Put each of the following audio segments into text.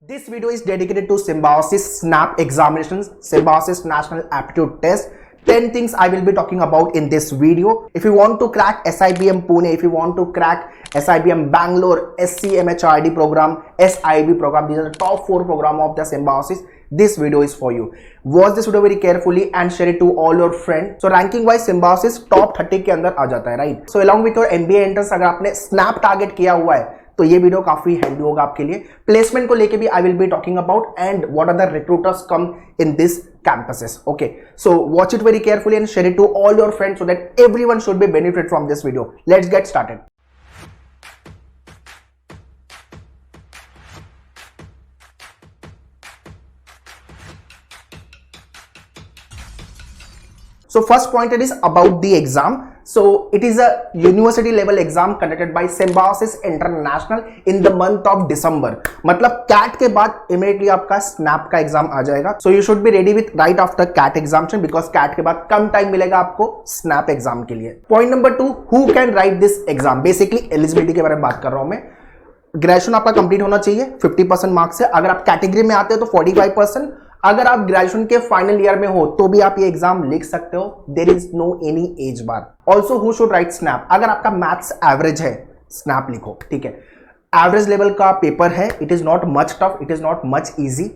This video is dedicated to Symbiosis SNAP examinations, Symbiosis National Aptitude Test. 10 things I will be talking about in this video. If you want to crack SIBM Pune, if you want to crack SIBM Bangalore, SCMHRD program, SIB program, these are the top 4 program of the Symbiosis. This video is for you. Watch this video very carefully and share it to all your friends. So ranking wise Symbiosis top 30 के अंदर आ जाता है, right? So along with your MBA entrance अगर आपने SNAP target किया हुआ है तो ये वीडियो काफी हैंडी होगा आपके लिए. प्लेसमेंट को लेके भी I will be talking about and what are the recruiters come in this campuses. Okay, so watch it very carefully and share it to all your friends so that everyone should be benefit from this video. Let's get started. So first point it is about the exam. So it is a university level exam conducted by Symbiosis International in the month of December. मतलब CAT के बाद immediately आपका SNAP का exam आ जाएगा. So you should be ready with right after CAT examination because CAT के बाद कम time मिलेगा आपको SNAP एग्जाम के लिए. Point number 2, who can write this exam? Basically eligibility के बारे में बात कर रहा हूं मैं. ग्रेजुएशन आपका कंप्लीट होना चाहिए 50% मार्क्स से. अगर आप कैटेगरी में आते हो तो 45%. अगर आप ग्रेजुएशन के फाइनल ईयर में हो तो भी आप ये एग्जाम लिख सकते हो. There is no any age bar. Also who should write SNAP? अगर आपका मैथ्स एवरेज है स्नैप लिखो, ठीक है. एवरेज लेवल का पेपर है. It is not much tough, it is not much easy.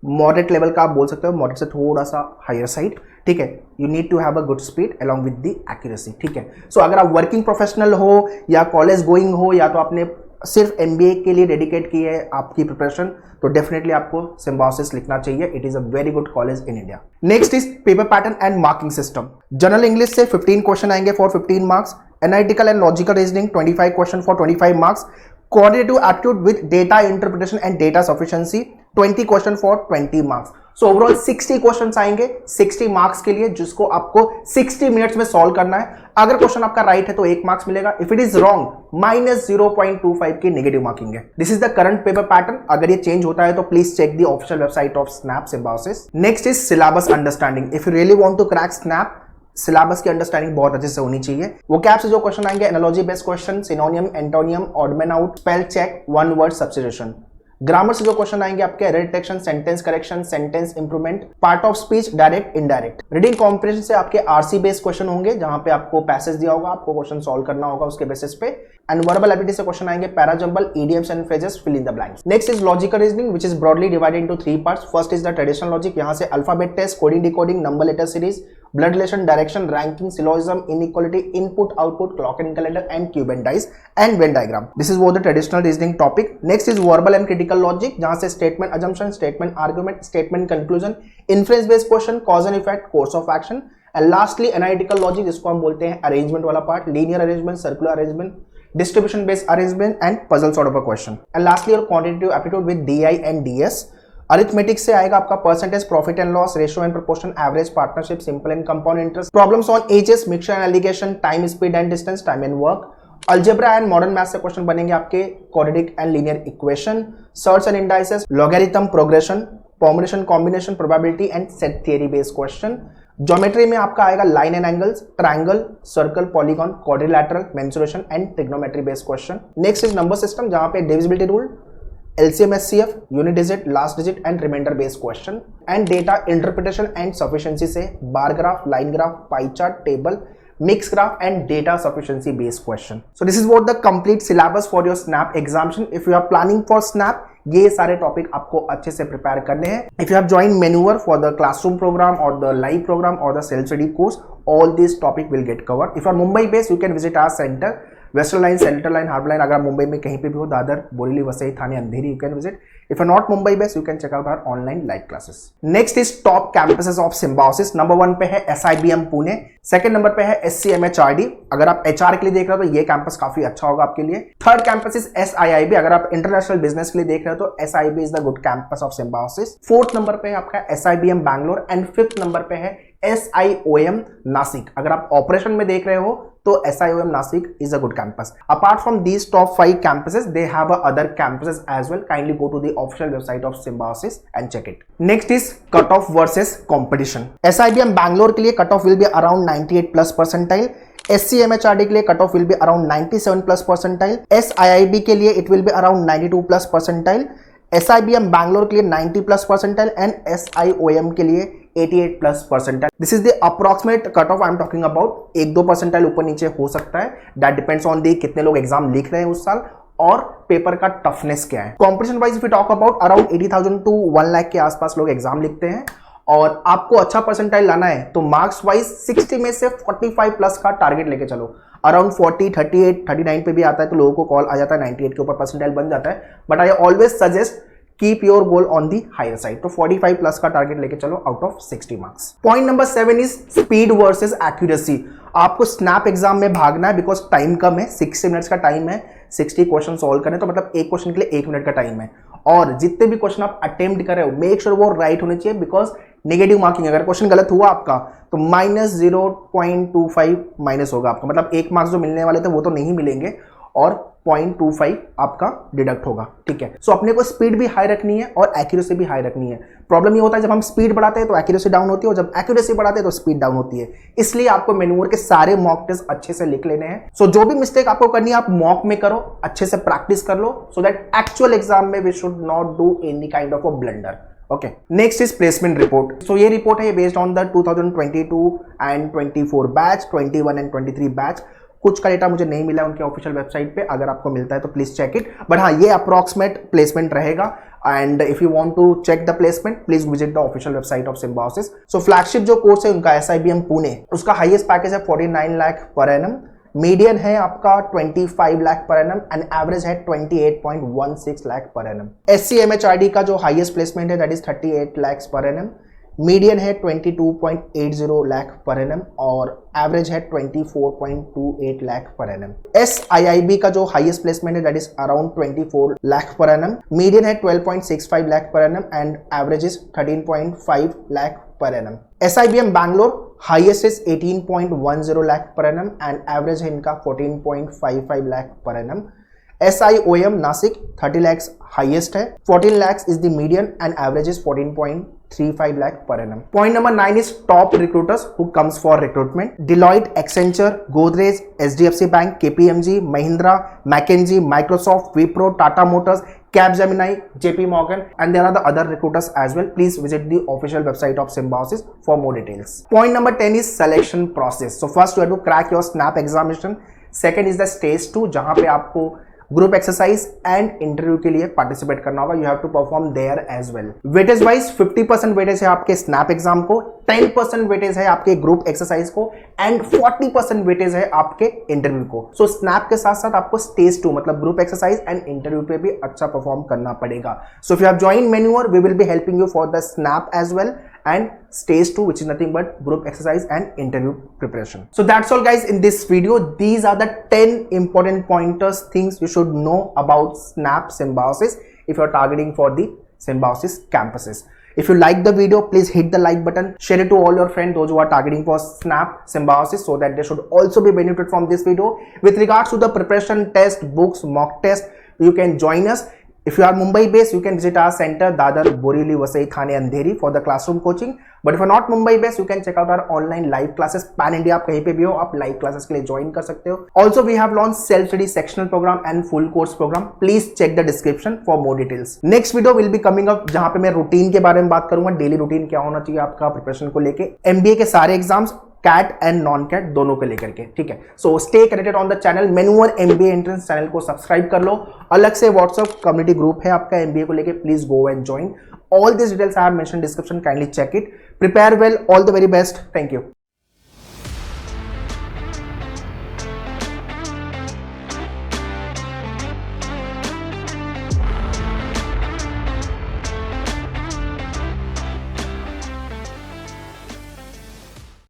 Moderate level का आप बोल सकते हो, मॉडरेट से थोड़ा सा हायर साइड, ठीक है. You need to have a good speed along with the accuracy, ठीक है. सो अगर आप वर्किंग प्रोफेशनल हो या कॉलेज गोइंग हो या तो आपने सिर्फ एमबीए के लिए डेडिकेट की है आपकी प्रिपरेशन, तो डेफिनेटली आपको सिम्बायोसिस लिखना चाहिए. It is a very good college in India. Next is paper pattern and marking system. General English से 15 क्वेश्चन आएंगे for 15 marks. Analytical and logical reasoning 25 question for 25 marks. Coordinative aptitude with data interpretation and data sufficiency 20 question for 20 marks. So overall 60 questions आएंगे 60 marks के लिए, जिसको आपको 60 minutes में solve करना है. अगर क्वेश्चन आपका राइट है तो 1 मार्क्स मिलेगा. इफ इट इज रॉन्ग -0.25 की नेगेटिव मार्किंग है. This is the current paper pattern. अगर ये चेंज होता है तो please check the official website of SNAP Symbiosis. Next is syllabus understanding. If you really want to crack SNAP, syllabus की understanding बहुत अच्छे से होनी चाहिए. वो कैप से जो क्वेश्चन आएंगे, analogy based question, synonym, antonym, odd man out, spell check, one word substitution. Grammar से जो क्वेश्चन आएंगे आपके, error detection, sentence correction, sentence improvement, part of speech, direct indirect. Reading comprehension से आपके आरसी बेस्ड क्वेश्चन होंगे जहां पे आपको पैसेज दिया होगा, आपको क्वेश्चन सॉल्व करना होगा उसके बेसिस पे. एंड वर्बल एबिलिटी से क्वेश्चन आएंगे, parajumble, idioms and phrases, fill in the blanks. Next is logical reasoning which is broadly divided into 3 parts. First is the traditional logic. यहां से alphabet test, coding decoding, number letter series, blood relation, direction, ranking, syllogism, inequality, input output, clock and calendar and cube and dice and Venn diagram. This is वो the traditional reasoning topic. Next is verbal and critical logic जहां से statement assumption, statement argument, statement conclusion, inference based question, cause and effect, course of action. And lastly analytical logic जिसको हम बोलते हैं arrangement वाला part, linear arrangement, circular arrangement, distribution based arrangement and puzzle sort of a question. And lastly your quantitative aptitude with DI and DS. Arithmetic से आएगा आपका percentage, profit and loss, ratio and proportion, average, partnership, simple and compound interest, problems on edges, mixture and allegation, time, speed and distance, time and work. Algebra and modern math से question बनेंगे आपके, quadratic and linear equation, search and indices, logarithm, progression, permutation, combination, probability and set theory based question. Geometry में आपका आएगा line and angles, triangle, circle, polygon, quadrilateral, mensuration and trigonometry based question. Next is number system जहां पे divisibility rule, LCM SCF, unit digit, last digit and remainder based question. And data interpretation and sufficiency से bar graph, line graph, pie chart, table, mixed graph and data sufficiency based question. So this is what the complete syllabus for your SNAP examination. If you are planning for SNAP, ये सारे topic आपको अच्छे से prepare करने हैं. If you have joined Maneuver for the classroom program or the live program or the self study course, all these topic will get covered. If you are Mumbai based, you can visit our center. Western line, central line, harbour line. अगर मुंबई में कहीं पे भी हो, Dadar, Borivali, Vasai, Thane, Andheri, you can visit. If you not Mumbai based, you can check out our online live classes. Next is top campuses of Symbiosis. Number 1 पे है SIBM Pune. Second number पे है SCMHRD. अगर आप HR के लिए देख रहे हो तो ये कैंपस काफी अच्छा होगा आपके लिए. Third campus is SIIB. अगर आप इंटरनेशनल बिजनेस के लिए देख रहे हो तो SIB is the good campus of symbiosis. Fourth number पे है आपका SIBM Bangalore and fifth number पे है SIOM नासिक. अगर आप ऑपरेशन में देख रहे हो तो SIOM Nashik is a good campus. Apart from these top 5 campuses, they have other campuses as well. Kindly go to the official website of Symbiosis and check it. Next is cutoff versus competition. SIBM Bangalore के लिए cutoff will be around 98 plus percentile. SCMHRD के लिए cutoff will be around 97 plus percentile. SIIB के लिए it will be around 92 plus percentile. SIBM Bangalore के लिए 90+ percentile and SIOM के लिए 88+ percentile. This is the approximate cut off I am talking about. 1-2 percentile ऊपर नीचे हो सकता है, दैट डिपेंड्स ऑन दी कितने लोग एग्जाम लिख रहे हैं उस साल और पेपर का टफनेस क्या है। Competition wise if you talk about around 80,000 to 1 lakh के आसपास लोग एग्जाम लिखते हैं और आपको अच्छा परसेंटाइल लाना है तो मार्क्स वाइज 60 में से 45+ का टारगेट लेके चलो। अराउंड 40, 38, 39 पे भी आता है तो लोगों को कॉल आ जाता है, 98 के ऊपर परसेंटाइल बन जाता है, but I always suggest keep your goal on the higher side. तो 45+ का टारगेट लेके चलो out of 60 marks. Point number 7 is speed versus accuracy. आपको स्नैप एग्जाम में भागना है बिकॉज टाइम कम है, 60 मिनट्स का टाइम है, 60 क्वेश्चन सॉल्व करने, तो मतलब एक क्वेश्चन के लिए 1 मिनट का टाइम है और जितने भी क्वेश्चन आप अटेम्प्ट कर रहे हो मेक श्योर वो राइट होने चाहिए बिकॉज नेगेटिव मार्किंग, अगर क्वेश्चन गलत हुआ आपका तो -0.25 माइनस होगा आपका, मतलब 1 मार्क्स जो मिलने वाले थे वो तो नहीं मिलेंगे और 0.25 आपका डिडक्ट होगा, ठीक है। सो अपने को स्पीड भी हाई रखनी है और एक्यूरेसी भी हाई रखनी है। प्रॉब्लम ये होता है जब हम स्पीड बढ़ाते हैं तो एक्यूरेसी डाउन होती है और जब एक्यूरेसी बढ़ाते हैं तो स्पीड डाउन होती है, इसलिए आपको मैन्यूअर के सारे मॉक टेस्ट अच्छे से लिख लेने हैं। सो जो भी मिस्टेक आपको करनी है आप मॉक में करो, अच्छे से प्रैक्टिस कर लो सो दैट एक्चुअल एग्जाम में we should not do any kind of a blunder. Okay, next is placement report. So ये रिपोर्ट है based on the 2022 and 24 batch, 21 and 23 batch. कुछ का डेटा मुझे नहीं मिला उनके ऑफिशियल वेबसाइट पे, अगर आपको मिलता है तो प्लीज चेक इट, बट हाँ ये अप्रॉक्सीमेट प्लेसमेंट रहेगा and if you want to check the placement please visit the official website of Symbiosis. So flagship जो कोर्स है उनका SIBM पुणे, उसका हाईएस्ट पैकेज है 49 लाख पर एनम, मीडियन है आपका 25 lakh per annum and average है 28.16 लाख पर एनम। SCMHRD का जो हाईएस्ट प्लेसमेंट है that is 38 lakh per annum, median है 22.80 लाख पर एनम और एवरेज है 24.28 लाख पर एनम। SIIB का जो हाईएस्ट प्लेसमेंट है that is around 24 lakh per annum, median है 12.65 lakh per annum and average is 13.5 lakh per annum. SIBM Bangalore highest is 18.10 lakh per annum and average है इनका 14.55 lakh per annum. SIOM Nashik 30 lakhs highest है, 14 lakhs is the median and average is 14.35 lakh per annum. Point number 9 is top recruiters who comes for recruitment. Deloitte, Accenture, Godrej, SDFC Bank, KPMG, Mahindra, McKinsey, Microsoft, Wipro, Tata Motors, Capgemini, JP Morgan, and there are the other recruiters as well. Please visit the official website of Symbiosis for more details. Point number 10 is selection process. So first you have to crack your SNAP examination. Second is the stage 2 जहां पे आपको group exercise and interview के लिए participate करना होगा। You have to perform there as well. Weightage wise 50% weightage है आपके SNAP exam को, 10% वेटेज है आपके ग्रुप एक्सरसाइज को एंड 40% वेटेज है आपके इंटरव्यू को। सो स्नैप के साथ साथ आपको स्टेज 2 मतलब ग्रुप एक्सरसाइज एंड इंटरव्यू पे भी अच्छा परफॉर्म करना पड़ेगा। So if you have joined मैन्यूअर we will be helping you for the SNAP as well and stage 2 which is nothing but group exercise and interview preparation. So that's all guys in this video. These are the 10 important pointers, things you should know about Snap Symbiosis if you're targeting for the Symbiosis campuses. If you like the video, please hit the like button, share it to all your friends, those who are targeting for Snap Symbiosis, so that they should also be benefited from this video. With regards to the preparation test, books, mock test, you can join us. If you are Mumbai based, you can visit our center Dadar, Borivali, Vasai, Thane, Andheri for the classroom coaching. But if you are not Mumbai based, you can check out our online live classes. Pan India आप कहीं पे भी हो आप live classes के लिए join कर सकते हो. Also we have launched self study sectional program and full course program. Please check the description for more details. Next video will be coming up जहाँ पे मैं routine के बारे में बात करूंगा, daily routine क्या होना चाहिए आपका प्रिपरेशन को लेके, MBA के सारे exams CAT and non CAT दोनों को लेकर के, ठीक है। So stay connected on the channel. मैन्यूअर MBA एंट्रेंस चैनल को सब्सक्राइब कर लो। अलग से व्हाट्सएप कम्युनिटी ग्रुप है आपका MBA को लेके, please go and join. All this details I have mention description, kindly check it. Prepare well, all the very best, thank you.